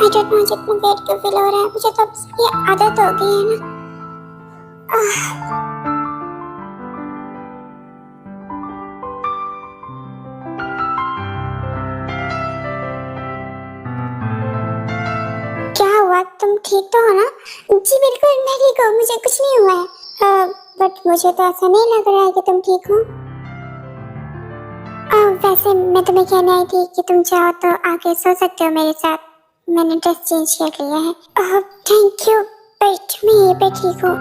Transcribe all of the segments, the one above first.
I don't know जितना wait क्यों feel हो रहा है, मुझे तो अब ये आदत हो गई है ना। क्या हुआ, तुम ठीक तो हो ना? जी बिल्कुल मैं ठीक हूँ, मुझे कुछ नहीं हुआ है। बट मुझे तो ऐसा नहीं लग रहा है कि तुम ठीक हो। वैसे मैं तुम्हें कहने आई थी कि तुम चाहो तो आके सो सकते हो मेरे साथ। मैंने ड्रेस चेंज कर लिया है। थैंक यू, बट मैं यहीं पे ठीक हूँ।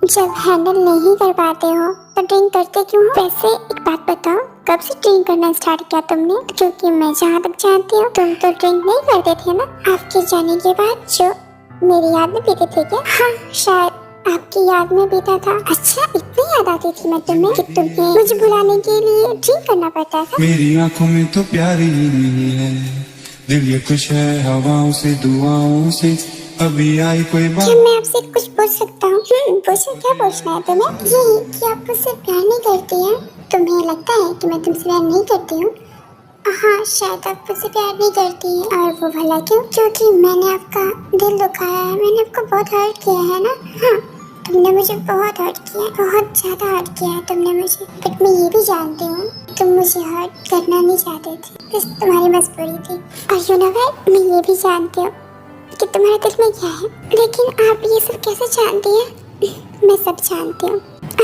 जब हैंडल नहीं कर पाते हो तो ड्रिंक करते क्यों हो? वैसे एक बात बताओ, कब से ड्रिंक करना स्टार्ट किया तुमने? क्योंकि मैं जहाँ तक जानती हूँ तुम तो ड्रिंक नहीं करते थे ना। आपके जाने के बाद जो मेरी याद में पीते थे क्या? हाँ शायद आपकी याद में पीता था। अच्छा इतनी याद आती थी मैं तुम्हें कि तुम्हें मुझे भुलाने के लिए ड्रिंक करना पड़ता था। मेरी आंखों में तो प्यार ही नहीं है, दिल ये खुश है हवाओं से दुआओं से। अभी आई कोई बात। क्या मैं आपसे कुछ पूछ सकता हूँ? पूछो, क्या पूछना है तुम्हें? यही कि आप मुझसे प्यार नहीं करती हैं। तुम्हें लगता है कि मैं तुमसे प्यार नहीं करती हूँ? हाँ शायद आप मुझसे प्यार नहीं करती हैं। और वो भला क्यों? क्योंकि मैंने आपका दिल दुखाया है, मैंने आपको बहुत हर्ट किया है ना। हाँ तुमने मुझे बहुत हर्ट किया है, बहुत ज्यादा हर्ट किया है तुमने मुझे। बट मैं ये भी जानती हूँ तुम मुझे हर्ट करना नहीं चाहते थे, बस तुम्हारी मजबूरी थी। और यू नो व्हाट, मैं ये भी जानती हूँ कि तुम्हारे दिल में क्या है। लेकिन आप ये सब कैसे जानती हैं? मैं सब जानती हूँ।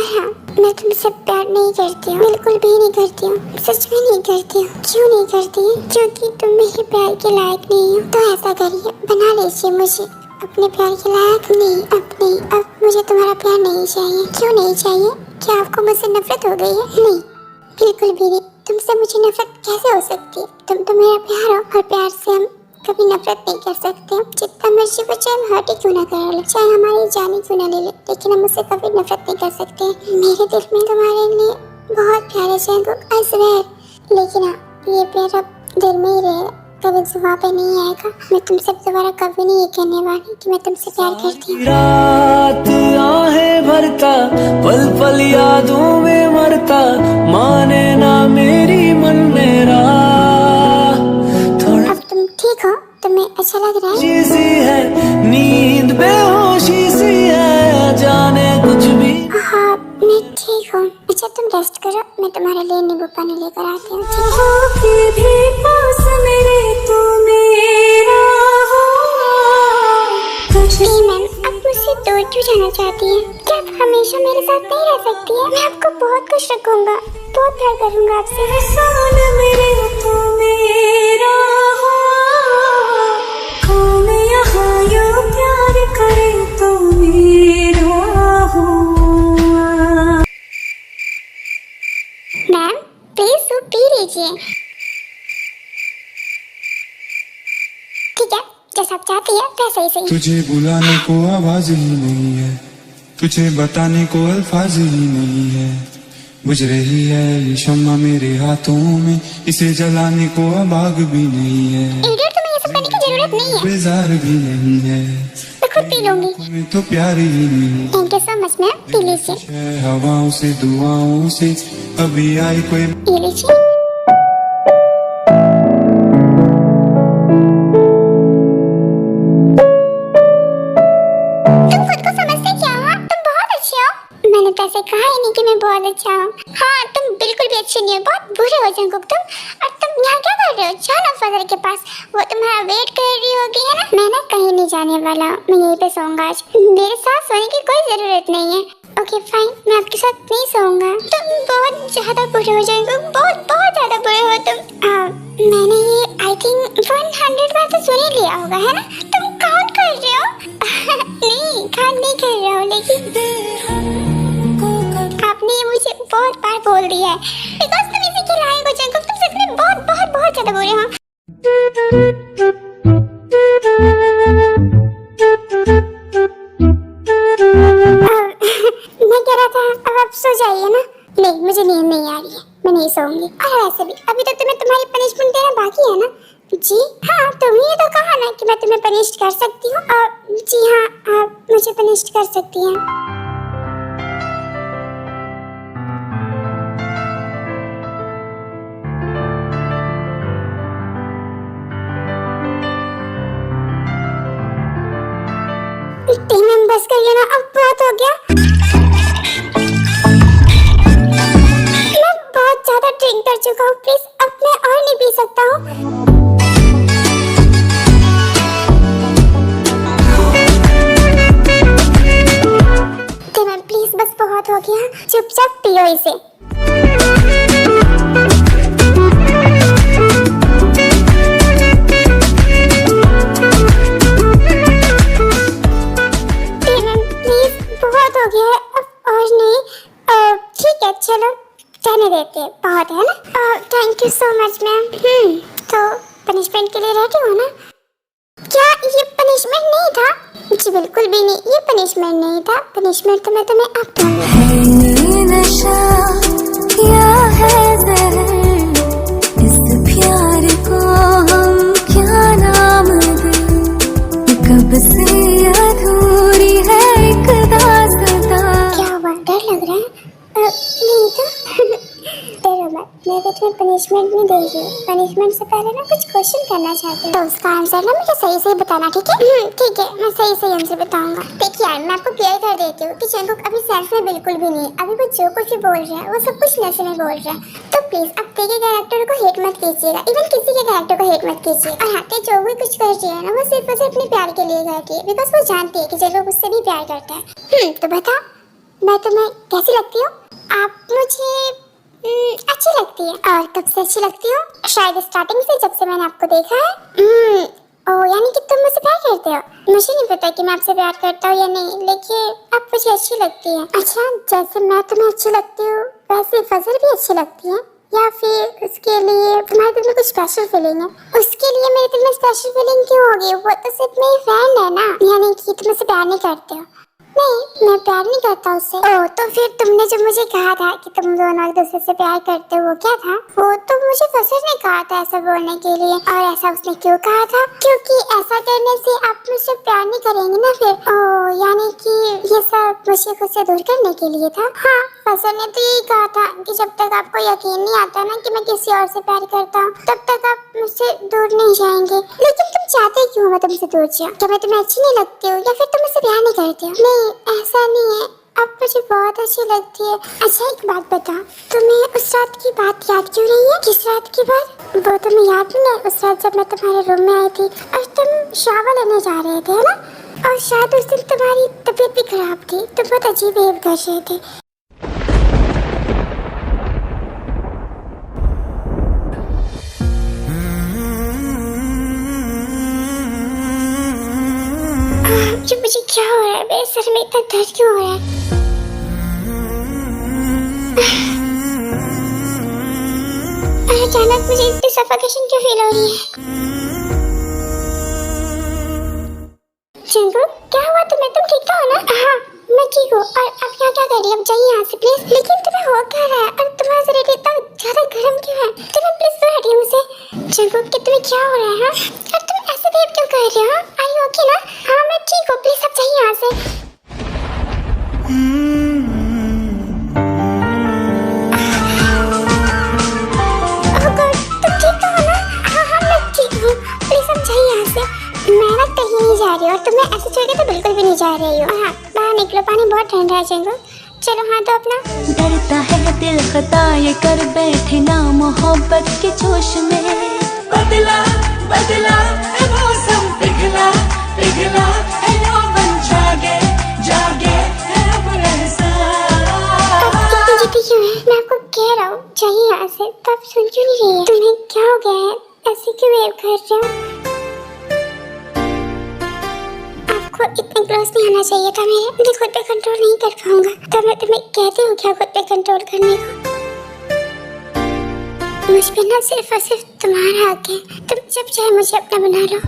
हाँ मैं तुमसे प्यार नहीं करती हूँ, बिल्कुल भी नहीं करती हूँ, सच में नहीं करती हूँ। क्यों नहीं करती? क्योंकि तुम मेरे प्यार के लायक नहीं हो। तो ऐसा करिए, बना लीजिए मुझे अपने प्यार के लायक। नहीं अब मुझे तुम्हारा प्यार नहीं चाहिए। क्यों नहीं चाहिए? क्या आपको मुझसे नफरत हो गई है? नहीं बिल्कुल भी नहीं। तुमसे मुझे नफरत कैसे हो सकती है? तुम तो मेरा प्यार हो, और प्यार से हम कभी नफरत नहीं कर सकते। जितना मर्जी वो चाहे हम हर्ट ही क्यों ना कर ले, चाहे हमारी जान क्यों ना ले ले, लेकिन हम उससे कभी नफरत नहीं कर सकते। मेरे दिल में तुम्हारे लिए बहुत प्यार है जंगकुक, आई स्वेयर। लेकिन हाँ ये प्यार अब दिल में ही रहेगा, कभी जुबान पे नहीं आएगा। मैं तुमसे दोबारा कभी नहीं ये कहने वाली कि मैं तुमसे प्यार करती हूँ। रात आहें भरता, पल पल यादों में मरता, माने ना मेरी मन मेरा। अब तुम ठीक हो? तुम्हें अच्छा लग रहा है? सी है नींद बेहोशी सी है, जाने कुछ भी। हाँ मैं ठीक हूँ। अच्छा तुम रेस्ट करो, मैं तुम्हारे लिए नींबू पानी लेकर आती हूँ। मैम आप मुझसे दूर क्यों जाना चाहती हैं? क्या आप हमेशा मेरे साथ नहीं रह सकती हैं? मैं आपको बहुत खुश रखूंगा, बहुत प्यार करूंगा आपसे। मैम प्लीज सूप पी लीजिए। ठीक है जैसा आप चाहती है वैसे ही सही। तुझे बुलाने को आवाज ही नहीं है, तुझे बताने को अल्फाज ही नहीं है। बुझ रही है ये शम्मा मेरे हाथों में, इसे जलाने को अब आग भी नहीं है। इडियट, तुम्हें ये सब करने की जरूरत नहीं है। बेजार भी नहीं है, मैं खुद पी लूंगी। मैं तो प्यार ही नहीं। Thank you so much ma'am, P लीजिए। है हवाओं से दुआओं से, अभी आई कोई। ये लीजिए। तुम खुद को समझते क्या हो? तुम बहुत अच्छे हो। मैंने तो ऐसे कहा ही नहीं कि मैं बहुत अच्छा हूँ। हाँ तुम बिल्कुल भी अच्छे नहीं हो, बहुत बुरे हो जंगकुक तुम। और तुम यहाँ क्या कर रहे हो? जाओ ना फादर के पास, वो तुम्हारा वेट कर रही होगी है ना। मैं ना कहीं नहीं जाने वाला हूँ, मैं यहीं पे सोऊंगा आज। मेरे साथ सोने की कोई जरूरत नहीं है। ओके फाइन, मैं आपके साथ नहीं सोऊंगा। तुम बहुत ज्यादा बुरे हो जाएंगे, बहुत ज्यादा बुरे हो तुम। मैंने ये आई थिंक 100 बार तो सुन ही लिया होगा है ना। तुम काउंट कर रहे हो? नहीं काउंट नहीं कर रहे हो, लेकिन आपने ये मुझे बहुत बार बोल दिया है बिकॉज तुम इसी के लायक हो जंगकुक। तुम सच में बहुत ज्यादा बुरे हो। मैं कह रहा था अब आप सो जाइए ना। नहीं मुझे नींद नहीं आ रही है, मैं नहीं सोऊंगी। और वैसे भी अभी तो तुम्हें तुम्हारी पनिशमेंट देना बाकी है ना। जी हाँ तुमने तो कहा ना कि मैं तुम्हें पनिश कर सकती हूँ। जी हाँ आप मुझे पनिश कर सकती हैं। चाहिए ना, अब बहुत हो गया। मैं बहुत ज्यादा ड्रिंक कर चुका हूँ, प्लीज अब मैं और नहीं पी सकता हूँ। प्लीज बस बहुत हो गया, चुपचाप पियो इसे। चलो जाने देते हैं, बहुत है ना। Thank you so much ma'am. तो पनिशमेंट के लिए रेडी हो ना? क्या ये पनिशमेंट नहीं था? जी बिल्कुल भी नहीं, ये पनिशमेंट नहीं था। पनिशमेंट तो मैं तुम्हें अब दूंगी। नशा क्या है ज़हर, इस प्यार को हम क्या नाम दें, कब से अधूरी है एक दास्तां। क्या हुआ, डर लग रहा है? नहीं तो डरो मत, मैं तो तुम्हें पनिशमेंट नहीं दे रही हूँ। पनिशमेंट से पहले ना कुछ क्वेश्चन करना चाहती हूँ, तो उसका आंसर ना मुझे सही सही बताना, ठीक है? ठीक है, मैं सही सही आंसर बताऊंगा। देखिए यार, मैं आपको क्लियर कर देती हूँ कि जंगकुक अभी सेल्फ में बिल्कुल भी नहीं। अभी वो जो कुछ भी बोल रहा है वो सब कुछ नशे में बोल रहा है। तो प्लीज अब के कैरेक्टर को हेट मत कीजिएगा, इवन किसी के कैरेक्टर को हेट मत कीजिए। और हाँ, जो भी कुछ कर रही है ना, वो सिर्फ और सिर्फ अपने प्यार के लिए करती है, बिकॉज वो जानती है कि जंगकुक उससे भी प्यार करता है। तो बताओ, मैं तुम्हें कैसी लगती हूँ? आप मुझे अच्छी लगती है। और कब से अच्छी लगती हो? शायद स्टार्टिंग से, जब से मैंने आपको देखा है। ओह, यानी कि तुम मुझसे प्यार करते हो। मुझे नहीं पता कि मैं आपसे प्यार करता हूँ या नहीं, लेकिन आप मुझे अच्छी लगती है। अच्छा, जैसे मैं तुम्हें अच्छी लगती हूँ वैसे फजल भी अच्छी लगती है, या फिर उसके लिए तुम्हारे दिल में कुछ स्पेशल फीलिंग है? उसके लिए मेरे दिल में स्पेशल फीलिंग क्यों होगी? वो तो सिर्फ मेरी फ्रेंड है ना। यानी कि तुम मुझसे प्यार नहीं करते हो? नहीं, मैं प्यार नहीं करता उससे। ओह, तो फिर तुमने जो मुझे कहा था कि तुम दोनों एक दूसरे से प्यार करते हो, वो क्या था? वो तो मुझे फसर ने कहा था ऐसा बोलने के लिए। और ऐसा उसने क्यों कहा था? क्योंकि ऐसा करने से आप मुझसे प्यार नहीं करेंगे ना फिर। ओह, यानी कि ये सब मुझे खुद से दूर करने के लिए था। हाँ, फसर ने तो यही कहा था कि जब तक आपको यकीन नहीं आता ना कि मैं किसी और से प्यार करता हूँ, तब तक आप मुझसे दूर नहीं जाएंगे। लेकिन तुम चाहते क्यों मैं तुमसे दूर जाऊँ? क्या मैं तुम्हें अच्छी नहीं लगती हूँ, या फिर तुम मुझसे प्यार नहीं करते हो? नहीं, ऐसा नहीं है, अब मुझे बहुत अच्छी लगती है। अच्छा एक बात बता, तुम्हें उस रात की बात याद क्यों नहीं है? किस रात की बात? वो तुम्हें याद नहीं है उस रात जब मैं तुम्हारे रूम में आई थी और तुम शावर लेने जा रहे थे, है ना? और शायद उस दिन तुम्हारी तबीयत भी खराब थी, तुम बहुत अजीब बिहेव कर रहे थे। मुझे क्या हो रहा है? मेरे सर में इतना दर्द क्यों हो रहा है? अचानक मुझे इतनी सफोकेशन क्यों फील हो रही है? जंगकुक, क्या हुआ तुम्हें? तुम ठीक तो हो ना? हाँ, मैं ठीक हूँ। और अब यहाँ क्या कर रही है? अब जाइए यहाँ से प्लीज। लेकिन तुम्हें हो क्या रहा है? और तुम्हारा शरीर इतना ज्यादा गर्म क्यों है? तुम्हें प्लीज दूर हटिए मुझसे। जंगकुक, कि तुम्हें क्या हो रहा है? और तुम ऐसे बिहेव क्यों कर रहे हो? आर यू ओके ना? हाँ, मैं ठीक हूँ, प्लीज अब जाइए यहाँ से। तुम ठीक तो हो ना? हाँ हाँ, मैं ठीक हूँ, प्लीज अब जाइए यहाँ से। मैं ना कहीं नहीं जा रही हूँ, और तुम्हें ऐसे छोड़ के तो बिल्कुल भी नहीं जा रही हूँ। हाँ, बाहर निकलो, पानी बहुत ठंडा है। जंगकुक, चलो हाँ तो अपना। डरता है दिल खता ये कर बैठे ना मोहब्बत के जोश में। बदला बदला है मौसम, पिघला पिघला है यौवन, जागे जागे है अब एहसास। जीती क्यों है? मैं आपको कह रहा हूँ जाइए यहाँ से, तो आप सुन क्यों नहीं रही है? तुम्हें क्या हो गया है? ऐसे क्यों बिहेव कर रहे हो? आपको इतने क्लोज नहीं आना चाहिए था। मैं खुद पे कंट्रोल नहीं कर पाऊंगा, तो मैं तुम्हें कहती हूँ क्या खुद पे कंट्रोल करने को। मुझ पे ना सिर्फ और सिर्फ तुम्हारा हक है। तुम जब चाहे मुझे अपना बना लो।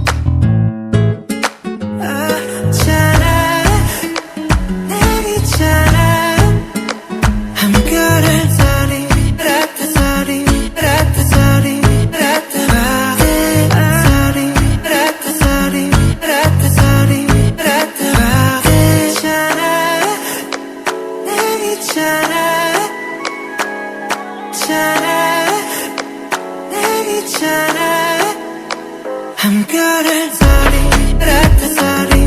I'm good at sorry, sorry, sorry,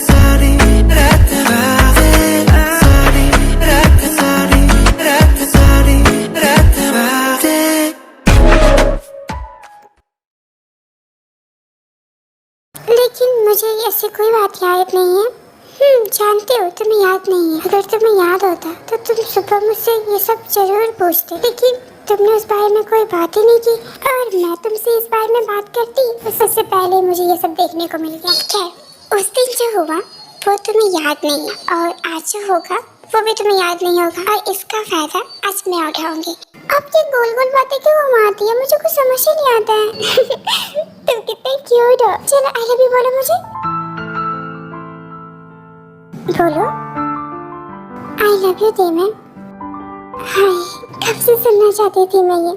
sorry, sorry. मुझे ऐसी कोई बात याद नहीं है। जानती हूँ तुम्हें याद नहीं है। अगर तुम्हें याद होता तो तुम सुबह मुझसे ये सब जरूर पूछते, लेकिन तुमने उस बारे में कोई बात ही नहीं की और मैं तुमसे इस बारे में बात करती तो सबसे पहले मुझे ये सब देखने को मिल गया। खैर, उस दिन जो हुआ वो तुम्हें याद नहीं है और आज जो होगा वो भी तुम्हें याद नहीं होगा और इसका फायदा आज मैं उठाऊंगी। अब ये गोल गोल बातें क्यों घुमाती है, मुझे कुछ समझ ही नहीं आता है। तुम कितने क्यूट हो। चलो आई लव यू बोलो मुझे। बोलो आई लव यू देमन। हाय, कब से सुनना चाहती थी मैं ये।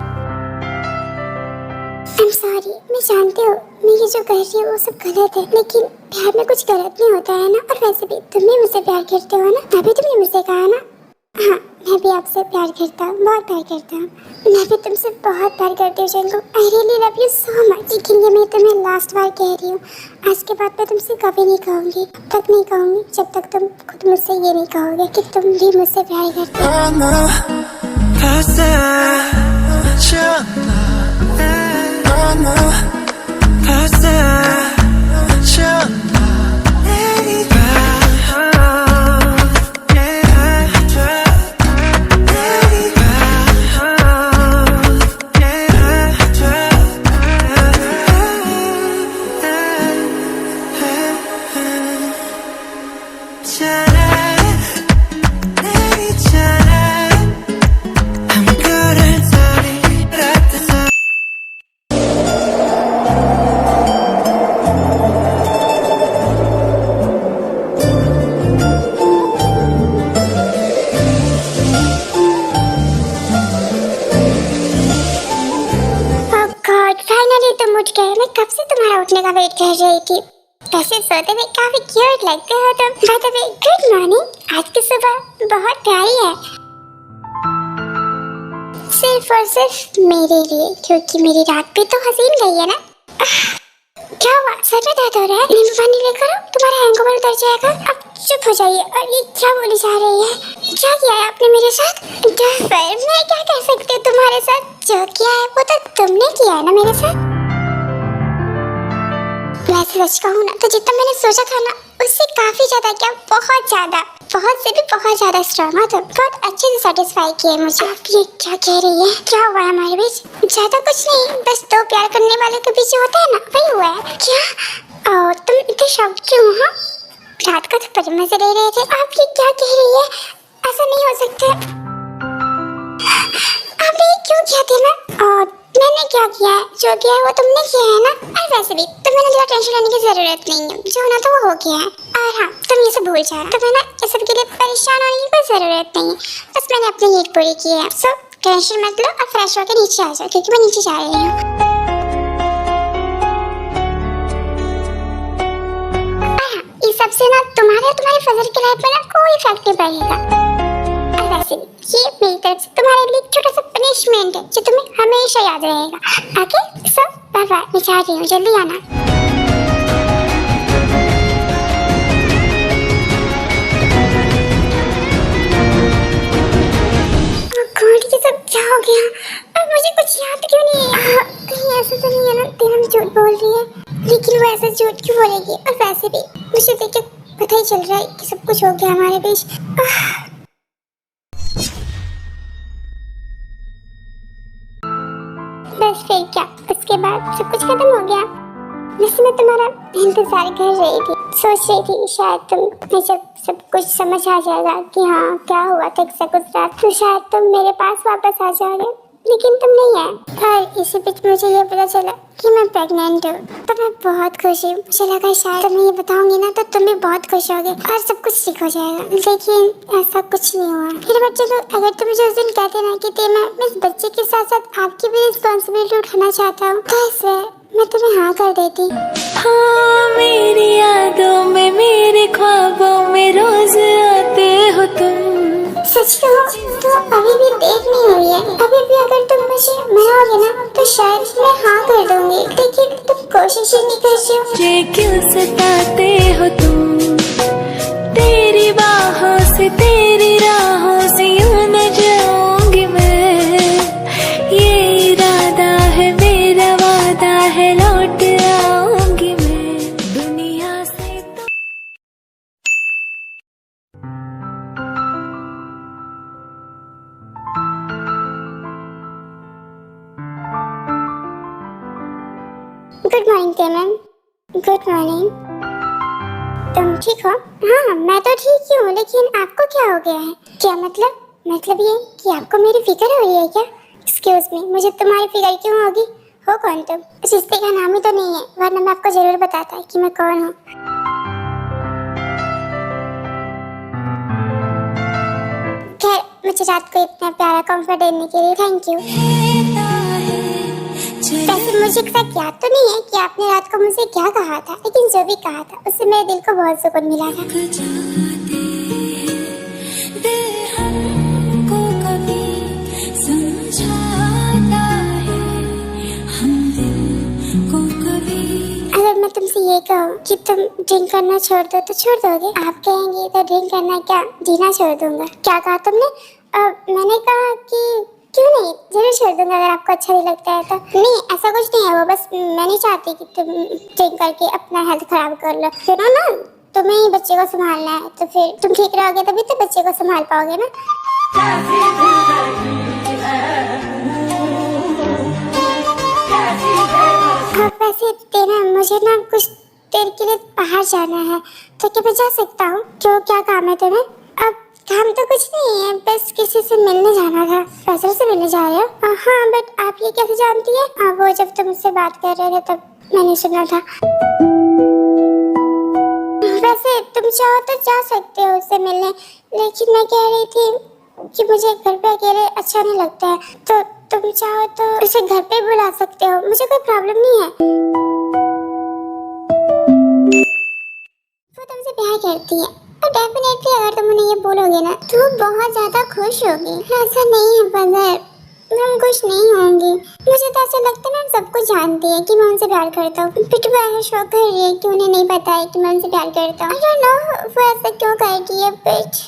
I'm sorry, मैं जानती हूँ मैं ये जो कर रही हूँ वो सब गलत है, लेकिन प्यार में कुछ गलत नहीं होता है ना। और वैसे भी तुम भी मुझसे प्यार करते हो ना, तभी तुमने मुझसे कहा ना। हाँ, मैं भी आपसे प्यार करता हूँ, बहुत प्यार करता हूँ। मैं भी तुमसे बहुत प्यार करती हूँ Jangu. I really love you so much. लेकिन ये मैं तुम्हें लास्ट बार कह रही हूँ, आज के बाद मैं तुमसे कभी नहीं कहूँगी, तब तक नहीं कहूँगी जब तक तुम खुद मुझसे ये नहीं कहोगे कि तुम भी मुझसे प्यार करते हो। तुम उठ गए। मैं कब से तुम्हारा उठने का वेट कर रही थी। वैसे सोते हुए काफी क्यूट लगते हो तुम। By the way, good morning. आज की सुबह बहुत प्यारी है, सिर्फ और सिर्फ मेरे लिए, क्योंकि मेरी रात भी तो हसीन गई है ना। क्या हुआ, सर में दर्द हो रहा है? नींबू पानी लेकर आओ, तुम्हारा हैंगओवर उतर जाएगा। अब चुप हो जाइए। और ये क्या बोली जा रही है? क्या किया है आपने मेरे साथ? मैं क्या कह सकती हूँ तुम्हारे साथ? जो किया है वो तो तुमने किया है ना मेरे साथ। वैसे सच कहूँ ना तो जितना मैंने सोचा था ना उससे काफी ज्यादा, क्या बहुत ज्यादा, बहुत से भी बहुत ज्यादा स्ट्रॉन्ग हो तुम। बहुत अच्छे से सेटिस्फाई किए मुझे। आप ये क्या कह रही है? क्या हुआ है हमारे बीच? ज्यादा कुछ नहीं, बस दो प्यार करने वाले के बीच होता है ना, वही हुआ है। क्या? और तुम इतने शॉक क्यों हो? रात का तो बड़े मजे ले रहे थे। आप ये क्या कह रही है? ऐसा नहीं हो सकता। आपने ये क्यों किया थी ना? और मैंने क्या किया है? जो किया है वो तुमने किया है ना। और वैसे भी तुम्हें ना ज्यादा टेंशन लेने की जरूरत नहीं है, जो होना था वो हो गया है। और हाँ, तुम ये सब भूल जाओ। तुम्हें ना इस सब के लिए परेशान होने की कोई जरूरत नहीं है, बस मैंने अपनी नीड पूरी की है। सो टेंशन मत लो और फ्रेश होकर नीचे आ जाओ, क्योंकि मैं नीचे जा रही हूँ। इस सब से ना तुम्हारे फजर की लाइफ में ना कोई इफेक्ट नहीं पड़ेगा। और वैसे भी ये मेरी तरफ से तुम्हारे लिए छोटा सा पनिशमेंट है जो तुम्हें हमेशा याद रहेगा। ओके, सो बाय बाय। मैं जा रही हूँ, जल्दी आना। ये सब क्या हो गया? अब मुझे कुछ याद क्यों नहीं है? कहीं ऐसा तो नहीं है ना तेरा झूठ बोल रही है? लेकिन वो ऐसा झूठ क्यों बोलेगी? और वैसे भी मुझे देख के पता ही चल रहा है कि सब कुछ हो गया हमारे बीच। बस फिर क्या, उसके बाद सब कुछ खत्म हो गया। वैसे मैं तुम्हारा इंतजार कर रही थी, सोच रही थी शायद तुम्हें जब सब कुछ समझ आ जाएगा कि हाँ क्या हुआ था कुछ रात, तो शायद तुम मेरे पास वापस आ जाओगे, लेकिन तुम नहीं आए। और इसी बीच मुझे ये पता चला कि मैं प्रेग्नेंट हूँ, तो मैं बहुत खुश हूँ। मुझे लगा शायद तुम्हें ये बताऊंगी ना तो तुम भी बहुत खुश होगे और सब कुछ ठीक हो जाएगा, लेकिन ऐसा कुछ नहीं हुआ। फिर बच्चे लोग, अगर तुम मुझे उस दिन कहते ना कि मैं इस बच्चे के साथ साथ आपकी भी रिस्पॉन्सिबिलिटी उठाना चाहता हूँ, तो इसलिए मैं तुम्हें हाँ कर देती। हाँ, मेरी यादों में, मेरे ख्वाबों में रोज आते हो तुम। सच कहो तो अभी भी देर नहीं हुई है। अभी भी अगर तुम मुझे मनाओगे ना तो शायद मैं हाँ कर दूंगी, लेकिन तुम कोशिश ही नहीं कर रही हो। मुझे क्यों सताते हो तुम? तेरी बाहों से, तेरी राहों से यूं न जाऊंगी मैं। ये इरादा है, मेरा वादा है, लौट आऊंगी मैं दुनिया से। जानते मैम। Good morning. तुम ठीक हो? हाँ मैं तो ठीक ही हूँ, लेकिन आपको क्या हो गया है? क्या मतलब? मतलब ये कि आपको मेरी फिक्र हो रही है क्या? एक्सक्यूज मी, मुझे तुम्हारी फिक्र क्यों होगी? हो कौन तुम? इस रिश्ते का नाम ही तो नहीं है, वरना मैं आपको जरूर बताता कि मैं कौन हूँ। खैर, मुझे रात को इतना प्यारा कंफर्ट देने के लिए थैंक यू। वैसे मुझे एग्जैक्ट याद तो नहीं है कि आपने रात को मुझे क्या कहा था, लेकिन जो भी कहा था उससे मेरे दिल को बहुत सुकून मिला था। अगर मैं तुमसे ये कहूँ कि तुम ड्रिंक करना छोड़ दो तो छोड़ दोगे? आप कहेंगे तो ड्रिंक करना क्या जीना छोड़ दूंगा? क्या कहा तुमने? मैंने कहा कि क्यों नहीं, जरूर छोड़ दूंगा अगर आपको अच्छा नहीं लगता है तो। नहीं ऐसा कुछ नहीं है, वो बस मैं नहीं चाहती कि तुम ड्रिंक करके अपना हेल्थ खराब कर लो। सुनो ना, तुम्हें ही बच्चे को संभालना है, तो फिर तुम ठीक रहोगे तभी तो बच्चे को संभाल पाओगे ना। वैसे तेरा मुझे ना कुछ देर के लिए बाहर जाना है, तो क्या मैं जा सकता हूँ? क्यों, क्या काम है तुम्हें? अब काम तो कुछ नहीं है, बस किसी से मिलने जाना था। फैसल से मिलने जा रहे हो? हाँ, बट आप ये कैसे जानती है? वो जब तुम उससे बात कर रहे थे तब मैंने सुना था। वैसे तुम चाहो तो जा सकते हो उससे मिलने, लेकिन मैं कह रही थी कि मुझे घर पे अकेले अच्छा नहीं लगता है, तो तुम चाहो तो उसे घर पे बुला सकते हो, मुझे कोई प्रॉब्लम नहीं है। वो तुमसे प्यार करती है और डेफिनेटली अगर तुम उन्हें ये बोलोगे ना तो वो बहुत ज्यादा खुश होगी। ऐसा नहीं है पदर, हम खुश नहीं होंगी। मुझे तो ऐसा लगता है ना सब कुछ जानती है कि मैं उनसे प्यार करता हूँ, फिर वो ऐसा शो कर रही है कि उन्हें नहीं पता है कि मैं उनसे प्यार करता हूँ। आई डोंट नो वो ऐसा क्यों कर रही है, बट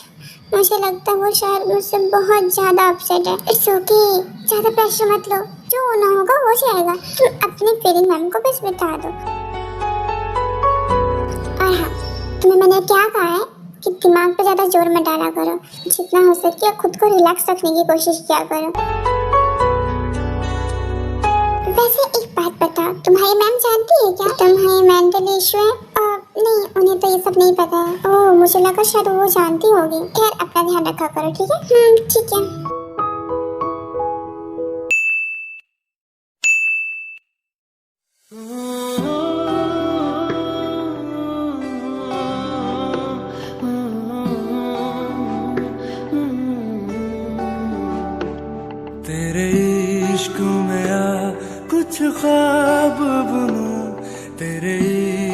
मुझे लगता है वो शायद मुझसे बहुत ज्यादा अपसेट है। इट्स ओके, ज्यादा प्रेशर मत लो, जो होना होगा हो जाएगा। तुम अपनी फीलिंग मैम को बस बता दो। और हाँ, तुम्हें मैंने क्या कहा है कि दिमाग पे ज्यादा जोर मत डाला करो, जितना हो सके खुद को रिलैक्स रखने की कोशिश किया करो। वैसे एक बात बताओ, तुम्हारी मैम जानती है क्या तुम्हारी मेंटल इशू है? नहीं, उन्हें तो ये सब नहीं पता है। ओह, मुझे लगा शायद वो जानती होगी। खैर, अपना ध्यान रखा करो, ठीक है? ठीक है। तेरे इश्क में आ कुछ ख्वाब बुनूं, तेरे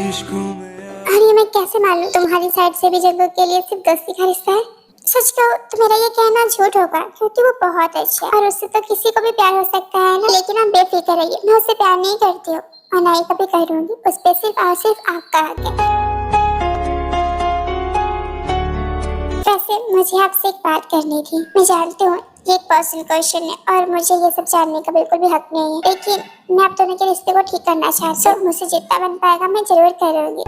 इश्क में। अरे मैं कैसे मालूं तुम्हारी साइड से भी जग्गू के लिए सिर्फ दोस्ती का रिश्ता है? सच कहो तो मेरा ये कहना झूठ होगा, क्योंकि वो बहुत अच्छा है और उससे तो किसी को भी प्यार हो सकता है ना। लेकिन आप बेफिक्र रहिए, मैं उससे प्यार नहीं करती हूँ और ना ही कभी करूंगी। उस पे सिर्फ और सिर्फ आपका हक है। वैसे मुझे आपसे एक बात करनी थी। मैं जानती हूँ ये एक पर्सनल क्वेश्चन है और मुझे ये सब जानने का बिल्कुल भी हक नहीं है, लेकिन मैं आप दोनों के रिश्ते को ठीक करना चाहती हूँ। मुझसे जितना बन पाएगा मैं जरूर करूंगी।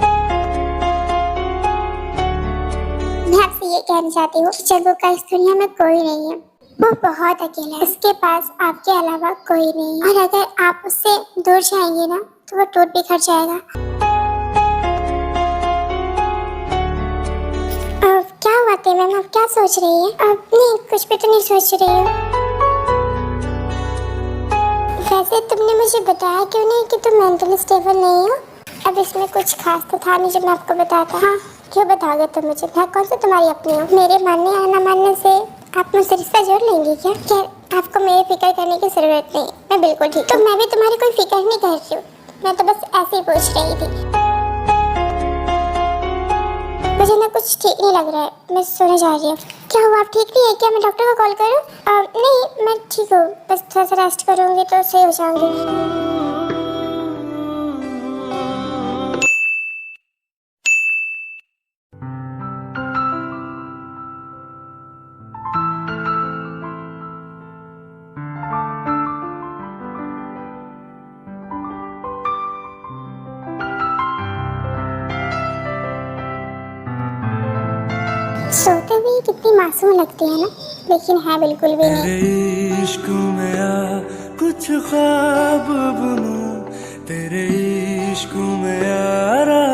मैं आपसे ये कहना चाहती हूँ कि जग्गू का इस दुनिया में कोई नहीं है, वो बहुत अकेला है, उसके पास आपके अलावा कोई नहीं है। और अगर आप उससे दूर जाएंगे ना तो वो टूट बिखर जाएगा। क्या हुआ थी मैम, आप क्या सोच रही है? नहीं, कुछ भी तो नहीं सोच रही हूँ। वैसे तुमने मुझे बताया क्यों नहीं कि तुम मेंटली स्टेबल नहीं हो? अब इसमें कुछ खास तो था नहीं जो मैं आपको बताता। हाँ, क्यों बताओगे तुम मुझे? मैं कौन सा तुम्हारी अपनी हूँ? मेरे मानने या ना मानने से आप मुझसे रिश्ता जोड़ लेंगे क्या? खैर, आपको मेरी फिक्र करने की जरूरत नहीं, मैं बिल्कुल ठीक। तो मैं भी तुम्हारी कोई फिक्र नहीं कर रही हूँ, मैं तो बस ऐसे ही पूछ रही थी। मुझे ना कुछ ठीक नहीं लग रहा है, मैं सोने जा रही हूँ। क्या हुआ, आप ठीक नहीं है क्या? मैं डॉक्टर को कॉल करूँ? नहीं, मैं ठीक हूँ, बस थोड़ा सा रेस्ट करूँगी तो सही हो जाऊँगी। सोते हुए कितनी मासूम लगती है ना, लेकिन है बिल्कुल भी नहीं। तेरे इश्क में आ कुछ ख्वाब बुनूं, तेरे इश्क में यारा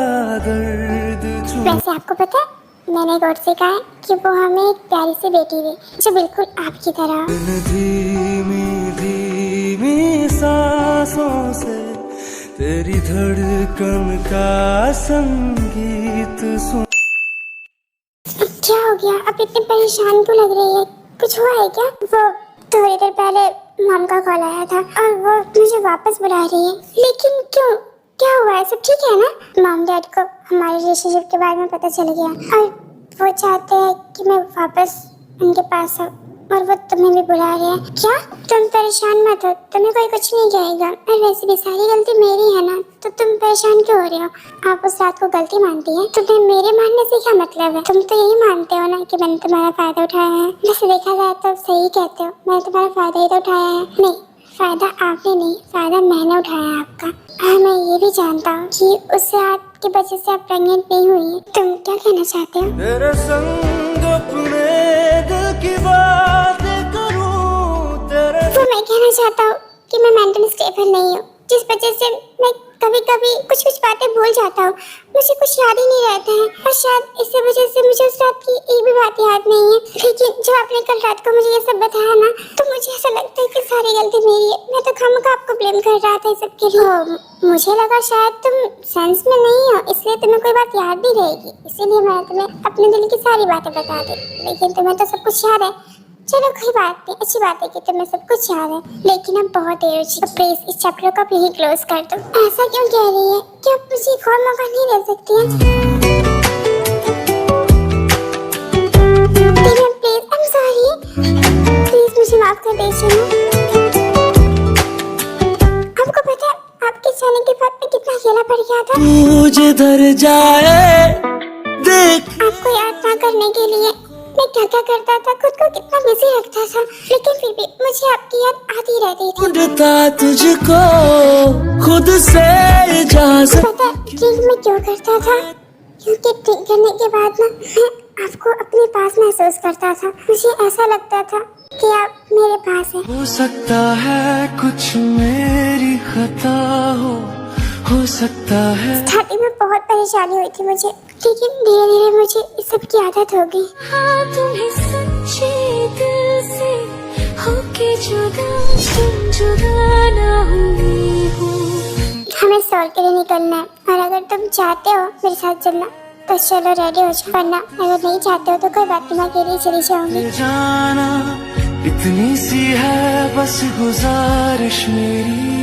दर्द वैसे आपको पता है मैंने गौर से कहा है कि वो हमें एक प्यारी सी बेटी दे जो बिल्कुल आपकी तरह हो। धीमी धीमी सांसों से तेरी धड़कन का संगीत सुन। क्या हो गया? अब इतनी परेशान क्यों लग रही है? कुछ हुआ है क्या? वो थोड़ी देर पहले मॉम का कॉल आया था और वो मुझे वापस बुला रही है, लेकिन क्यों? क्या हुआ है? सब ठीक है ना? मॉम डैड को हमारे रिलेशनशिप के बारे में पता चल गया और वो चाहते हैं कि मैं वापस उनके पास आऊँ और वो तुम्हें भी बुला रहे हैं। क्या? तुम परेशान मत हो, तुम्हें कोई कुछ नहीं कहेगा और वैसे भी सारी गलती मेरी है ना, तो तुम परेशान क्यों हो रहे हो? आप उस रात को गलती मानती है, तुम्हें मेरे मानने से क्या मतलब है? तुम तो यही मानते हो ना कि मैंने तुम्हारा फायदा उठाया है। वैसे देखा जाए तो सही कहते हो, मैंने तुम्हारा फायदा ही तो उठाया है। नहीं, फायदा आपने नहीं, फायदा मैंने उठाया आपका। हाँ, मैं ये भी जानता हूँ कि उस रात की वजह से आप प्रेग्नेंट नहीं हुई है। तुम क्या कहना चाहते हो? तेरे संग अपने दिल की बातें करूं तेरे। वो मैं कहना चाहता हूँ कि मैं मेंटली स्टेबल नहीं हूँ, जिस वजह से मैं कभी कभी कुछ कुछ बातें भूल जाता हूँ, मुझे कुछ याद ही नहीं रहता है और शायद इसी वजह से मुझे उस रात की एक भी बात याद नहीं है। लेकिन जब आपने कल रात को मुझे ये सब बताया ना, तो मुझे ऐसा लगता है कि सारी गलती मेरी है। मैं तो खामखा आपको ब्लेम कर रहा था इस सब के लिए। मुझे लगा शायद तुम सेंस में नहीं हो, इसलिए तुम्हें कोई बात याद नहीं रहेगी, इसीलिए मैंने तुम्हें अपने दिल की सारी बातें बता दी। लेकिन तुम्हें तो सब कुछ याद है। चलो कोई बात नहीं, अच्छी बात है कि तुम्हें सब कुछ याद है, लेकिन अब बहुत देर हो चुकी, प्लीज इस चैप्टर को यही क्लोज कर दो। ऐसा क्यों कह रही है? क्या मुझे एक और मौका नहीं दे सकती है? Please, I am sorry, please मुझे माफ कर दीजिए। आपको पता है आपके जाने के बाद मैं कितना अकेला पड़ गया था। मुझे धर जाए देख, आपको याद ना करने के लिए मैं क्या क्या करता था, खुद को कितना बिजी रखता था, लेकिन फिर भी मुझे आपकी याद आती रहती थी। ढूंढता तुझको खुद से इजाज़त। पता ड्रिंक मैं क्यों करता था? क्योंकि ड्रिंक करने के बाद ना मैं आपको अपने पास महसूस करता था। मुझे ऐसा लगता था कि आप मेरे पास हैं। हो सकता है कुछ मेरी खता हो सकता है। स्टार्टिंग में बहुत परेशानी हुई थी मुझे, लेकिन धीरे धीरे मुझे इस सब की आदत हो गई। हाँ, तुम्हें सच्चे दिल से होके जुदा, तुम जुदा ना हुई हो। हमें सॉल के लिए निकलना है और अगर तुम चाहते हो मेरे साथ चलना तो चलो रेडी हो जाओ, वरना अगर नहीं चाहते हो तो कोई बात नहीं, मैं अकेले चली जाऊंगी। जाना इतनी सी है बस गुजारिश मेरी,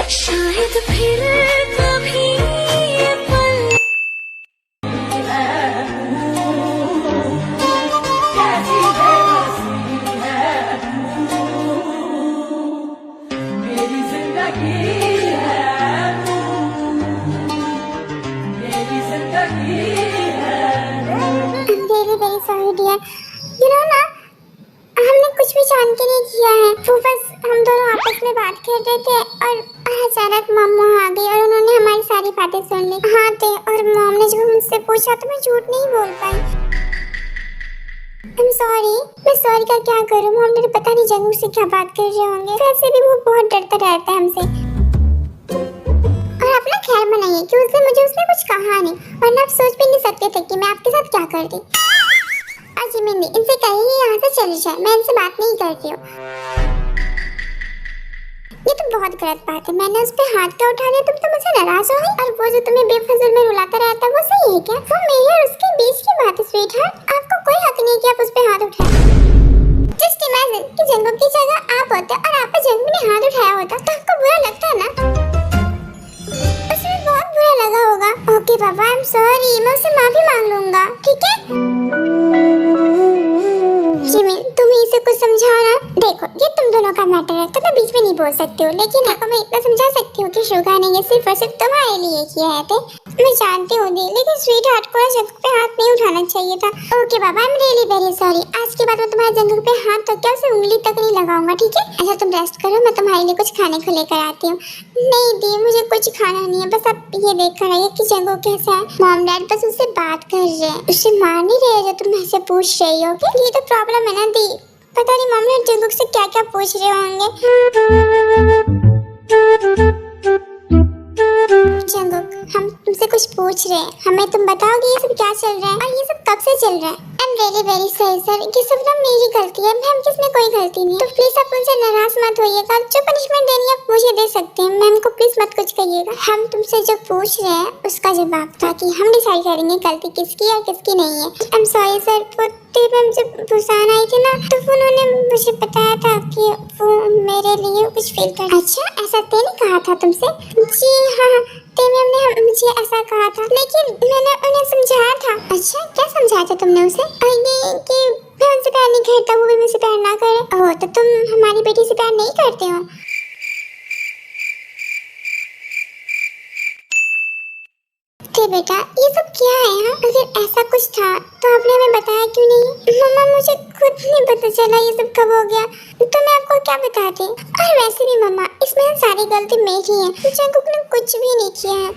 शायद फिर कभी ये पल मेरी जिंदगी है, मेरी जिंदगी है। I'm really very sorry dear, you know ना, हमने कुछ भी जान के नहीं किया है। वो बस हम दोनों आपस में बात कर रहे थे और अचानक मॉम वहाँ आ गई और उन्होंने हमारी सारी बातें सुन ली। हाँ थे, और मॉम ने जब मुझसे पूछा तो मैं झूठ नहीं बोल पाई। I'm sorry, मैं सॉरी का क्या करूँ? मॉम ने पता नहीं जंगू से क्या बात कर रहे होंगे। वैसे भी वो बहुत डरता रहता है हमसे। और आप ना खैर मनाइए कि उस दिन मुझे उसने कुछ कहा नहीं, वरना आप सोच भी नहीं सकते थे कि मैं आपके साथ क्या करती। अजी मिन्नी, इनसे कहिए यहाँ से चली जाए, मैं इनसे बात नहीं करती हूँ। ये तो बहुत गलत बात है, मैंने उस पर हाथ क्या उठा लिया, तुम तो मुझसे नाराज हो गई। और वो जो तुम्हें बेफजूल में रुलाता रहता है वो सही है क्या? वो मेरे और उसके बीच की बात है स्वीटहार्ट, आपको कोई हक नहीं कि आप उस पर हाथ उठाए। जस्ट इमेजिन कि जंगल की जगह आप होते और आप पे जंगल ने हाथ उठाया होता तो आपको बुरा लगता है ना? उसमें बहुत बुरा लगा होगा। ओके पापा, आई एम सॉरी, मैं उससे माफी मांग लूंगा, ठीक है? जिमिन, तुम इसे कुछ समझाओ ना। देखो, ये तुम दोनों का मैटर है तो मैं बीच में नहीं बोल सकती हूँ, लेकिन आपको मैं इतना समझा सकती हूँ कि शुगा ने ये सिर्फ और सिर्फ तुम्हारे लिए किया है थे। मैं जानती हूँ दी, लेकिन स्वीट हार्ट को जंगल पे हाथ नहीं उठाना चाहिए था। Okay Baba, I am really very sorry. आज के बाद मैं तुम्हारे जंगल पे हाथ तो क्या उसे उंगली तक नहीं लगाऊंगा, ठीक है? अच्छा तुम रेस्ट करो, मैं तुम्हारे लिए कुछ खाने को लेकर आती हूँ। नहीं दी, मुझे कुछ खाना नहीं है, बस आप ये देख कर आइए कि जंगल कैसा है। मॉम डैड बस उससे बात कर रहे हैं, उससे मार नहीं रहे जो तुम ऐसे पूछ रही हो। ये तो प्रॉब्लम है ना दी, पता नहीं मम्मी जंगल से क्या क्या पूछ रहे होंगे। जंगुक, हम तुमसे कुछ पूछ रहे हैं, हमें तुम बताओगे ये सब क्या चल रहा है और ये सब कब से चल रहा है? I am really very sorry sir, ये सब ना मेरी गलती है, मैम किसमें कोई गलती नहीं, तो प्लीज आप उनसे नाराज मत होइएगा, जो पनिशमेंट देनी है आप मुझे दे सकते हैं, मैम को प्लीज मत कुछ कहिएगा। हम तुमसे जो पूछ रहे हैं उसका जवाब था कि हम डिसाइड करेंगे गलती किसकी है और किसकी नहीं है। आई एम सॉरी सर, वो मैम जब बुसान आई थी ना तो उन्होंने मुझे बताया था कि वो मेरे लिए कुछ फील कर। अच्छा, ऐसा ते ने कहा था तुमसे? जी हाँ, ते मैम ने मुझे ऐसा कहा था, लेकिन मैंने उन्हें समझाया था। अच्छा, क्या समझाया था तुमने उसे? ये कि मैं उनसे प्यार नहीं करता, वो भी मुझसे प्यार ना करे। ओह, तो तुम हमारी बेटी से प्यार नहीं करते हो? बेटा, ये सब क्या है? हाँ, अगर ऐसा कुछ था तो आपने हमें बताया क्यों नहीं? मम्मा, मुझे खुद नहीं पता चला ये सब कब हो गया, तो मैं आपको क्या बताती। और वैसे भी मम्मा, इसमें सारी गलती मेरी है, जंगुक ने कुछ भी नहीं किया है,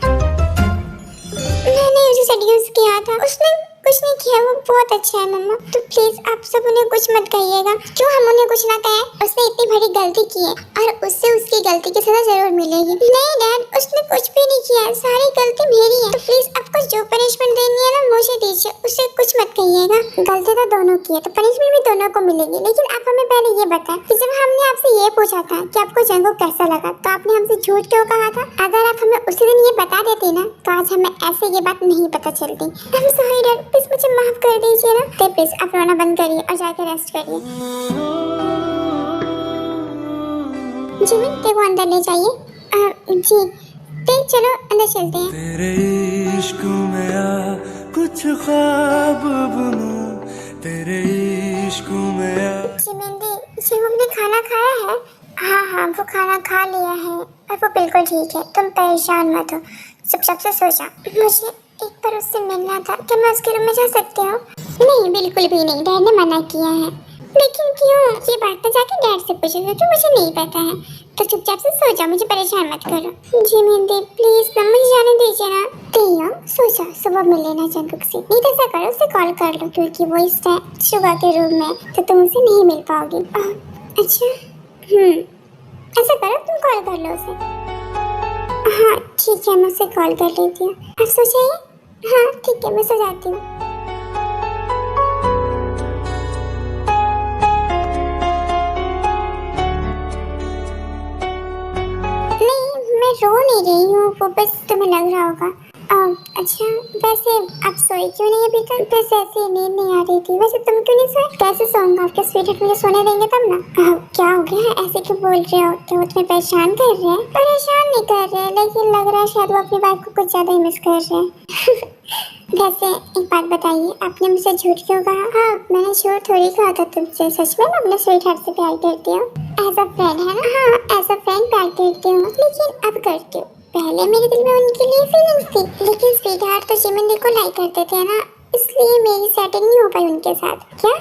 मैंने उसे सेड्यूस किया था, उसने कुछ नहीं किया, वो बहुत अच्छा है मम्मा, तो प्लीज आप सब उन्हें कुछ मत कहिएगा। जो हम उन्हें कुछ ना कहें, उसने इतनी बड़ी गलती की है और उससे उसकी गलती की सजा जरूर मिलेगी। नहीं डैड, उसने कुछ भी नहीं किया, सारी गलती मेरी है, तो प्लीज आपको जो पनिशमेंट देनी है ना मुझे दीजिए, उसे कुछ मत कहिएगा। गलती तो दोनों की है, तो पनिशमेंट भी दोनों को मिलेगी, लेकिन आप हमें पहले ये बताएं कि जब हमने आपसे ये पूछा था कि आपको जंगुक कैसा लगा, तो आपने हमसे झूठ क्यों कहा था? अगर आप हमें उसी दिन ये बता देते ना तो आज हमें ऐसे ये बात नहीं पता चलती। I am sorry dad, please मुझे माफ कर दीजिए ना। तो प्लीज आप रोना बंद करिए और जाकर रेस्ट करिए। जिमिन, तेरे अंदर ले जाइए। जी, ते चलो अंदर चलते हैं। तेरे इश्क में आ कुछ ख्वाब बुनूं, तेरे इश्क में आ। जिमिन ने खाना खाया है? हाँ हाँ, वो खाना खा लिया है और वो बिल्कुल ठीक है, तुम परेशान मत हो, चुपचाप से सो जा। मुझे एक बार उससे मिलना था, क्या मैं उसके रूम में जा सकती हूँ? नहीं, बिल्कुल भी नहीं, डैड ने मना किया है। लेकिन क्यों? ये बात तो जाके डैड से पूछो, क्योंकि मुझे नहीं पता है, तो चुपचाप से सो जा, मुझे परेशान मत करो। जी मेहंदी, प्लीज ना मुझे जाने दीजिए ना। तेयम, सो जा, सुबह मिल लेना जंगुक से, नहीं तो ऐसा करो उसे कॉल कर लो, क्योंकि वो इस टाइम सुबह के रूम में, तो तुम उसे नहीं मिल पाओगी। अच्छा, ऐसा करो तुम कॉल कर लो उसे। हाँ ठीक है, मैं उसे कॉल कर लेती हूँ। आप सो जाइए। हाँ ठीक है, मैं सो जाती हूँ। नहीं, मैं रो नहीं रही हूँ, वो बस तुम्हें लग रहा होगा। अच्छा, वैसे आप सोए क्यों नहीं अभी तक? वैसे ऐसे नींद नहीं आ रही थी। वैसे तुम क्यों नहीं सोए? कैसे सोऊंगा? आपके स्वीटहार्ट मुझे सोने देंगे तब ना। क्या हो गया? ऐसे क्यों बोल रहे हो? क्या वो तुम्हें परेशान कर रहे हैं? परेशान नहीं कर रहे, लेकिन लग रहा है शायद वो अपनी वाइफ को कुछ ज्यादा ही मिस कर रहे हैं। वैसे एक बात बताइए, आपने मुझसे झूठ क्यों कहा? हाँ, मैंने झूठ थोड़ी कहा था तुमसे, सच में मैं अपने स्वीटहार्ट से प्यार करती हूँ। एज अ फ्रेंड है ना? हाँ, एज अ फ्रेंड प्यार करती हूँ, लेकिन अब करती हूँ। पहले मेरे दिल में उनके लिए फीलिंग्स थी, लेकिन स्वीटहार्ट तो जिमिन को लाइक करते थे ना, इसलिए मेरी सेटिंग नहीं हो पाई उनके साथ। क्या?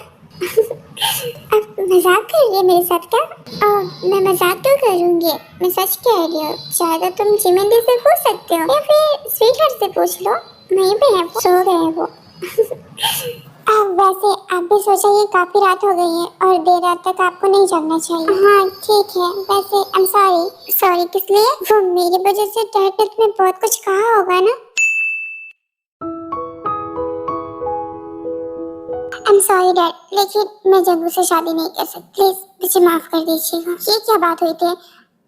आप मजाक कर रही है मेरे साथ क्या? मैं मजाक क्यों करूँगी, मैं सच कह रही हूँ। चाहे तो तुम जिमिन से पूछ सकते हो या फिर स्वीटहार्ट से पूछ लो, वहीं पे है, सो गए हैं वो। वैसे आप भी सो जाइए, काफी रात हो गई है और देर रात तक आपको नहीं जगना चाहिए। हाँ ठीक है। वैसे आई एम सॉरी। सॉरी किस लिए? वो मेरी वजह से डैड ने तुम्हें बहुत कुछ कहा होगा ना। आई एम सॉरी डैड, लेकिन मैं जंगू से शादी नहीं कर सकती, प्लीज मुझे माफ कर दीजिएगा। ये क्या बात हुई थी?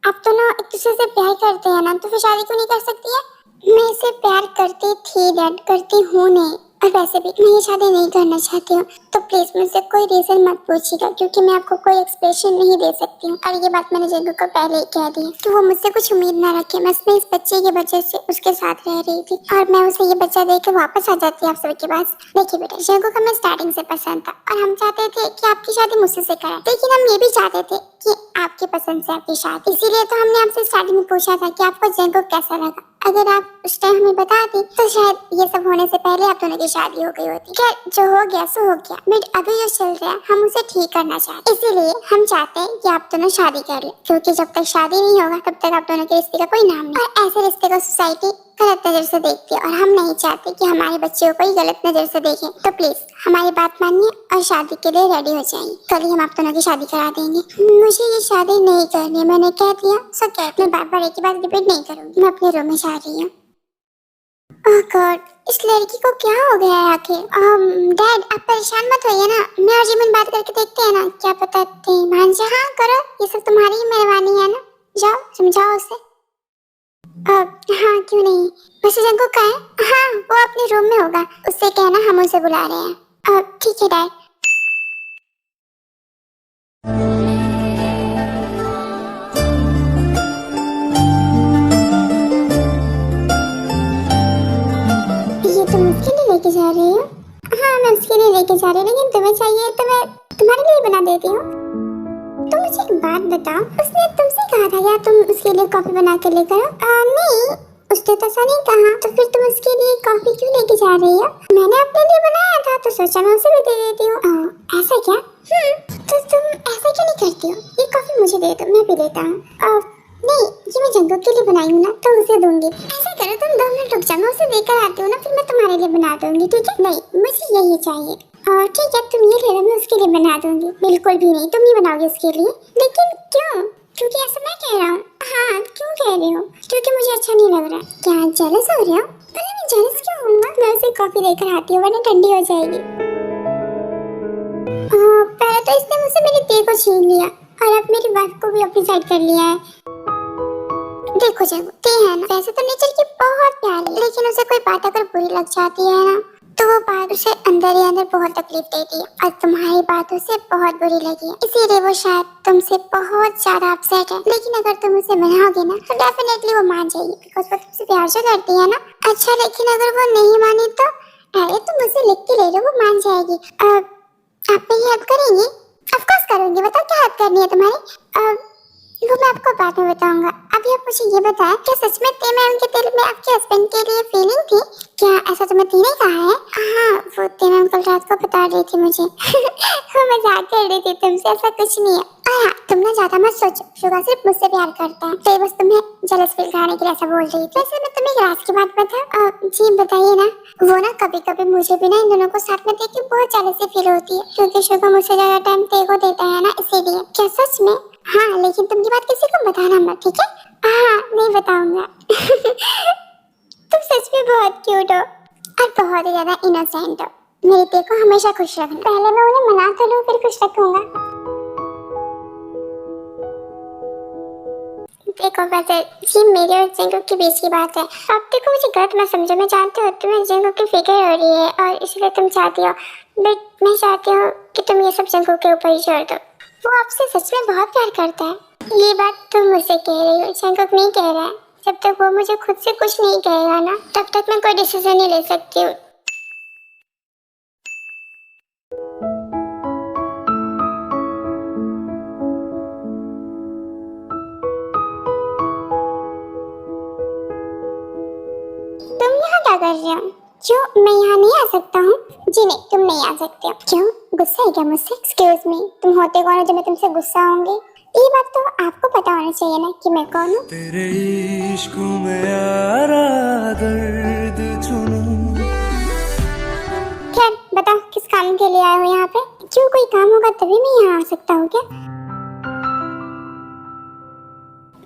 आप तो ना एक दूसरे से प्यार करते हैं ना, तो फिर शादी क्यों नहीं कर सकती है? मैं इसे प्यार करती थी डैड, करती हूँ नहीं, और वैसे भी मैं ये शादी नहीं करना चाहती हूँ, तो प्लीज मुझसे कोई रीजन मत पूछिएगा, क्योंकि मैं आपको कोई एक्सप्रेशन नहीं दे सकती हूँ। और ये बात मैंने जंगू को पहले ही कह दी है कि वो मुझसे कुछ उम्मीद ना रखे। मैं इस बच्चे की वजह से उसके साथ रह रही थी और मैं उसे ये बच्चा देख के वापस आ जाती आप सबके पास। देखिए बेटा, जंगू को मैं स्टार्टिंग से पसंद था और हम चाहते थे कि आपकी शादी मुझसे से कराएं, लेकिन हम ये भी चाहते थे कि आपकी पसंद से आपकी शादी, इसीलिए तो हमने आपसे स्टार्टिंग में पूछा था कि आपको जंगू कैसा लगा। अगर आप उस टाइम हमें बता दी तो शायद ये सब होने से पहले आप दोनों की शादी हो गई होती। खैर जो हो गया सो हो गया, बट अभी जो चल रहा है हम उसे ठीक करना चाहते, इसीलिए हम चाहते हैं कि आप दोनों शादी कर ले, क्योंकि जब तक शादी नहीं होगा तब तक आप दोनों के रिश्ते का कोई नाम नहीं। और ऐसे रिश्ते को सोसाइटी गलत नजर से देखती है और हम नहीं चाहते कि हमारे बच्चे को कोई गलत नजर से देखे। तो प्लीज हमारी बात मानिए और शादी के लिए रेडी हो जाइए। कल ही हम आप दोनों की शादी करा देंगे। मुझे ये शादी नहीं करनी है, मैंने कह दिया सो कह, मैं बार बार एक ही बात रिपीट नहीं करूंगी। मैं अपने रूम में जा रही हूँ। ओह गॉड, इस लड़की को क्या हो गया है आखिर? डैड आप परेशान मत होइए ना, मैं और जीवन बात करके देखते हैं ना, क्या पता मान जा। हाँ करो, ये सब तुम्हारी ही मेहरबानी है ना, जाओ समझाओ उसे। हाँ क्यों नहीं, वैसे जंगू का है? हाँ वो अपने रूम में होगा, उससे कहना हम उसे बुला रहे हैं। ठीक है डैड। ये तुम उसके लिए लेके जा रही हो? हाँ मैं उसके लिए लेके जा रही हूँ, लेकिन तुम्हें चाहिए तो मैं तुम्हारे लिए बना देती हूँ। तो मुझे एक बात बताओ, उसने तुमसे कहा था या तुम उसके लिए कॉफी बना के लेकर आओ? नहीं उसने तो ऐसा नहीं कहा। तो फिर तुम उसके लिए कॉफी क्यों लेके जा रही हो? मैंने अपने लिए बनाया था तो सोचा मैं उसे भी दे देती हूँ। ऐसा क्या? तो तुम ऐसा क्यों नहीं करती हो? ये कॉफी मुझे दे दो, मैं पी लेता हूँ। नहीं ये मैं जंगू के लिए बनाई हूँ ना, तो उसे दूंगी। ऐसा करो तुम 2 मिनट रुक जाओ, मैं उसे देकर आती हूँ ना, फिर मैं तुम्हारे लिए बना दूंगी, ठीक है? नहीं मुझे यही चाहिए। ठीक है तुम ये ले लो, मैं उसके लिए बना दूंगी। बिल्कुल भी नहीं, तुम नहीं बनाओगे उसके लिए। लेकिन क्यों? क्योंकि ऐसा मैं कह रहा हूँ। हाँ क्यों कह रही हो? क्योंकि मुझे अच्छा नहीं लग रहा। क्या जेलस हो रहे हो? अरे मैं जेलस क्यों होऊंगा, मैं उसे कॉफी देकर आती हूँ वरना ठंडी हो जाएगी। पहले तो इसने मुझसे मेरी टे को छीन लिया और अब मेरी वाइफ को भी अपनी साइड कर लिया है। देखो जंगू ते है ना, वैसे तो नेचर की बहुत प्यारी, लेकिन उसे कोई बात अगर बुरी लग जाती है ना तो वो बात उसे अंदर ही अंदर बहुत तकलीफ देती है। और तुम्हारी बात उसे बहुत बुरी लगी है, इसीलिए वो शायद तुमसे बहुत ज्यादा अपसेट है। लेकिन अगर तुम उसे मनाओगे ना तो डेफिनेटली वो मान जाएगी, बिकॉज वो तुमसे प्यार से करती है ना। अच्छा लेकिन अगर वो नहीं माने तो? अरे तुम उसे लिख के ले लो, वो मान जाएगी। आप मेरी हेल्प करेंगी? ऑफकोर्स करूंगी, बताओ क्या हेल्प करनी है तुम्हारी? वो मैं आपको बाद में बताऊंगा। अभी आप मुझे ये बताएं, क्या सच में ते मैम के दिल में आपके हस्बैंड के लिए फीलिंग थी? क्या ऐसा तुम्हें ती ने कहा है? हाँ वो ते मैम कल रात को बता रही थी मुझे। वो मजाक कर रही थी तुमसे, ऐसा कुछ नहीं है। और हाँ तुम ना ज्यादा मत सोचो, शुगा सिर्फ मुझसे प्यार करता है, तो बस तुम्हें जेलस फील कराने के लिए ऐसा बोल रही थी। वैसे मैं तुम्हें एक राज की बात बताऊं? जी बताइए ना। वो ना कभी कभी मुझे भी ना इन दोनों को साथ में देख के बहुत जेलसी फील होती है, क्योंकि शुगा मुझसे ज्यादा टाइम ते को देता है ना, इसीलिए। क्या सच में? हाँ लेकिन तुम ये बात किसी को बताना मत, ठीक है? हाँ नहीं बताऊंगा। तुम सच में बहुत क्यूट हो और बहुत ही ज्यादा इनोसेंट हो। मेरी ते को हमेशा खुश रखना। पहले मैं उन्हें मना तो लूं, फिर खुश रखूंगा। देखो वैसे जी मेरे और जिंगू के बीच की बात है। अब देखो मुझे गलत मत समझो, मैं जानती हूँ तुम्हें जिंगू की फिक्र हो रही है और इसलिए तुम चाहती हो, बट मैं चाहती हूँ कि तुम ये सब जिंगू के ऊपर ही छोड़ दो। वो आपसे सच में बहुत प्यार करता है। ये बात तुम मुझसे कह रही हो, जंगू नहीं कह रहा है। जब तक वो मुझे खुद से कुछ नहीं कहेगा ना तब तक मैं कोई डिसीजन नहीं ले सकती हूँ। तुम यहाँ क्या कर रहे हो? क्यों मैं यहाँ नहीं आ सकता हूँ? जी नहीं तुम नहीं आ सकते हो। क्यों गुस्सा है क्या मुझसे? एक्सक्यूज मी, तुम होते कौन हो जो मैं तुमसे गुस्सा होंगी? ये बात तो आपको पता होना चाहिए ना कि मैं कौन हूँ। तेरे इश्क में यारा दर्द चुनूं। खैर बताओ किस काम के लिए आए हो यहाँ पे? क्यों कोई काम होगा तभी मैं यहाँ आ सकता हूँ क्या?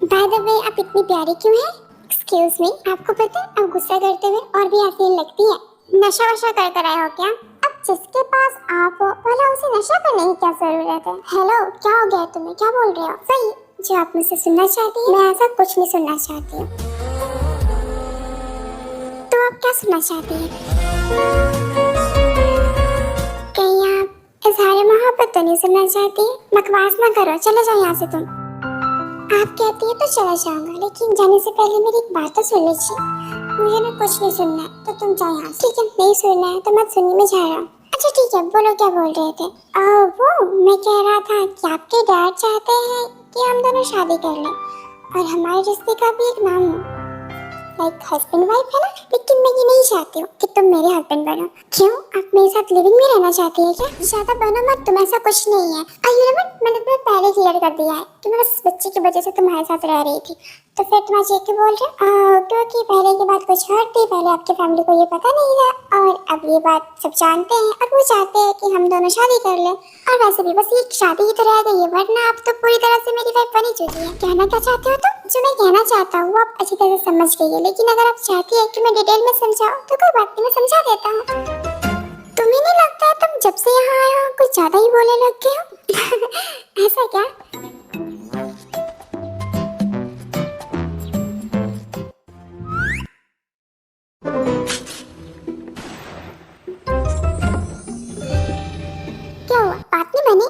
बाय द वे आप इतनी प्यारी क्यों हैं? एक्सक्यूज मी, आपको पता है आप गुस्सा करते हुए और भी हसीन लगती है। नशा वशा कर आए हो क्या? अब जिसके पास आप हो भला उसे नशा करने की क्या जरूरत है? हेलो क्या हो गया तुम्हें, क्या बोल रहे हो? वही जो आप मुझसे सुनना चाहती हैं। मैं ऐसा कुछ नहीं सुनना चाहती हूँ। तो आप क्या सुनना चाहती हैं? कहीं आप इज़हार मोहब्बत तो नहीं सुनना चाहती? बकवास ना करो, चले जाओ यहाँ से तुम। आप कहती है तो चला जाऊंगा, लेकिन जाने से पहले मेरी एक बात तो सुन लीजिए। मुझे ना कुछ नहीं सुनना है तो तुम जाओ यहाँ से। ठीक है नहीं सुनना है तो मत सुनिए, मैं जा रहा हूँ। अच्छा ठीक है बोलो क्या बोल रहे थे? वो मैं कह रहा था कि आपके डैड चाहते हैं कि हम दोनों शादी कर लें और हमारे रिश्ते का भी एक नाम हो। लाइक हस्बैंड वाइफ है ना, लेकिन मैं ये नहीं चाहती हूँ कि तुम मेरे हस्बैंड बनो। क्यों, आप मेरे साथ लिविंग में रहना चाहती है क्या? ज्यादा बनो मत तुम, ऐसा कुछ नहीं है। यू नो व्हाट, मैंने तुम्हें पहले क्लियर कर दिया है कि मैं बस बच्चे की वजह से तुम्हारे साथ रह रही थी। तो फिर तुम आज ये क्यों बोल रहे हो? क्योंकि पहले की बात कुछ और थी, पहले आपकी फैमिली को ये पता नहीं था और अब ये बात सब जानते हैं और वो चाहते हैं कि हम दोनों शादी कर लें। और वैसे भी बस ये शादी ही तो रह गई है, वरना आप तो पूरी तरह से मेरी वाइफ बनी चुकी है। कहना क्या चाहते हो तुम? जो मैं कहना चाहता हूँ वो आप अच्छी तरह से समझ गई है, लेकिन अगर आप चाहती है कि मैं डिटेल में समझाऊँ तो कोई बात नहीं, मैं समझा देता हूँ। तुम्हें नहीं लगता है तुम जब से यहाँ आए हो कुछ ज्यादा ही बोलने लग गए हो? ऐसा क्या? क्या हुआ, बात नहीं बनी?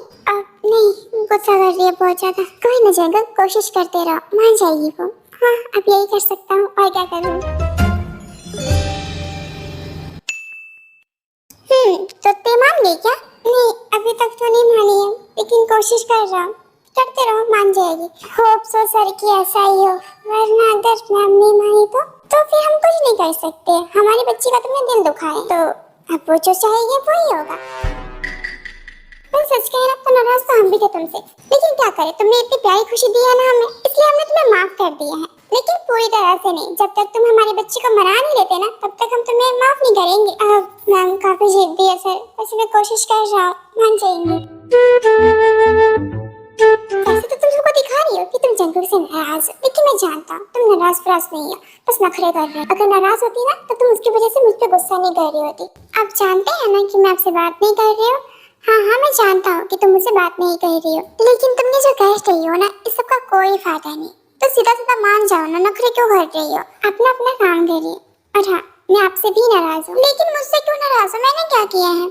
नहीं, गुस्सा कर रही है बहुत ज्यादा। कोई ना जाएगा, कोशिश करते रहो, मान जाएगी वो। हाँ, अब यही कर सकता हूँ, और क्या करूँ? तो ते मान गई क्या? नहीं, अभी तक तो नहीं मानी है, लेकिन कोशिश कर रहा हूँ। करते रहो, मान जाएगी। होप सो सर कि ऐसा ही हो, वरना अगर मैम नहीं मानी तो फिर हम कुछ नहीं कर सकते। हमारी बच्ची का तुमने दिल दुखा है, तो अब वो जो चाहेगी वो ही होगा। पर सच कहे ना तो नाराज तो हम भी थे तुमसे, लेकिन क्या करें, तुमने इतनी प्यारी खुशी दी है ना हमें, इसलिए हमने तुम्हें माफ कर दिया है। लेकिन पूरी तरह से नहीं, जब तक तुम हमारी बच्ची को मना नहीं लेते ना तब तक हम तुम्हें माफ नहीं करेंगे। मैम काफी जिद्दी है सर, वैसे मैं कोशिश कर रहा हूँ, मान जाएंगे। वैसे तो तुम सबको दिखा रही हो कि तुम जंगल से नाराज हो, लेकिन मैं जानता हूँ तुम नाराज फ्राज नहीं हो, बस नखरे कर रहे हो। अगर नाराज होती ना तो तुम उसकी वजह से मुझ पे गुस्सा नहीं कर रही होती। आप जानते हैं ना कि मैं आपसे बात नहीं कर रही हूँ। हाँ, मैं जानता हूँ कि तुम मुझसे बात नहीं कर रही हो, लेकिन तुमने जो कह रही हो ना, इस सबका कोई फायदा नहीं। तो सीधा सीधा मान जाओ ना, नखरे क्यों कर रही हो? अपना अपना काम करिए। और हाँ, मैं आपसे भी नाराज हूँ, लेकिन मुझसे क्यों नाराज हो? मैंने क्या किया है?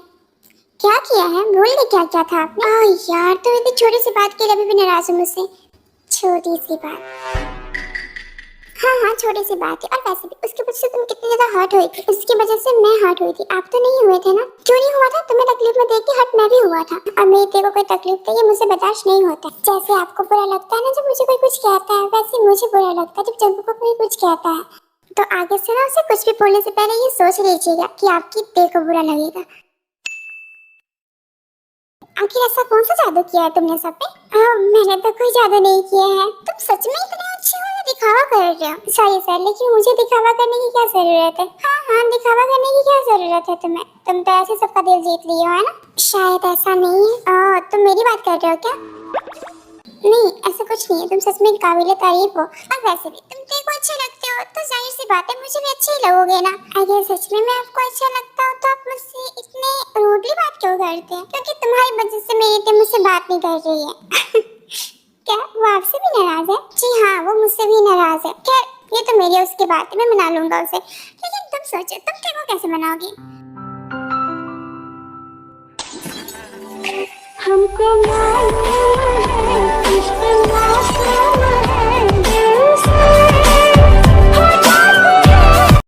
क्या किया है? भूल गए क्या क्या था आपने? यार, तो इतनी छोटी सी बात के लिए अभी भी नाराज हो मुझसे? छोटी सी बात? हाँ, छोटी सी बात है। और वैसे भी उसकी वजह से तुम कितनी ज्यादा हर्ट हुई थी, उसकी वजह से मैं हर्ट हुई थी। आप तो नहीं हुए थे ना? क्यों नहीं हुआ था? तुम्हें तकलीफ में देख के हर्ट मैं भी हुआ था। और मेरी तेरे को कोई तकलीफ तो ये मुझसे बर्दाश्त नहीं होता। जैसे आपको बुरा लगता है ना जब मुझे कोई कुछ कहता है, वैसे मुझे बुरा लगता है जब जंगू को कोई कुछ कहता है। तो आगे से ना उसे कुछ भी बोलने से पहले ये सोच लीजिएगा कि आपकी तेरे को बुरा लगेगा। आखिर ऐसा कौन सा जादू किया है तुमने सब पे? मैंने तो कोई जादू नहीं किया है। तुम सच में इतने अच्छे हो या दिखावा कर रहे हो? सॉरी सर, लेकिन मुझे दिखावा करने की क्या जरूरत है? हाँ, दिखावा करने की क्या जरूरत है तुम्हें? तुम तो ऐसे सबका दिल जीत रही हो, है ना? शायद ऐसा नहीं है। तुम मेरी बात कर रहे हो क्या? नहीं, ऐसा कुछ नहीं है, तुम सच में काबिले तारीफ हो। और वैसे भी तुम तेरे को अच्छे लगते हो तो जाहिर सी बात है मुझे भी अच्छे ही लगोगे ना। अगर सच में मैं आपको अच्छा लगता हूँ तो आप मुझसे इतने रूडली बात क्यों करते हैं? क्योंकि तुम्हारी वजह से मेरी टीम मुझसे बात नहीं कर रही है। क्या वो आपसे भी नाराज है? जी हाँ, वो मुझसे भी नाराज है। खैर, ये तो मेरी उसकी बात है, मैं मना लूंगा उसे। लेकिन तुम सोचो, तुम टीम को कैसे मनाओगी? हमको मालूम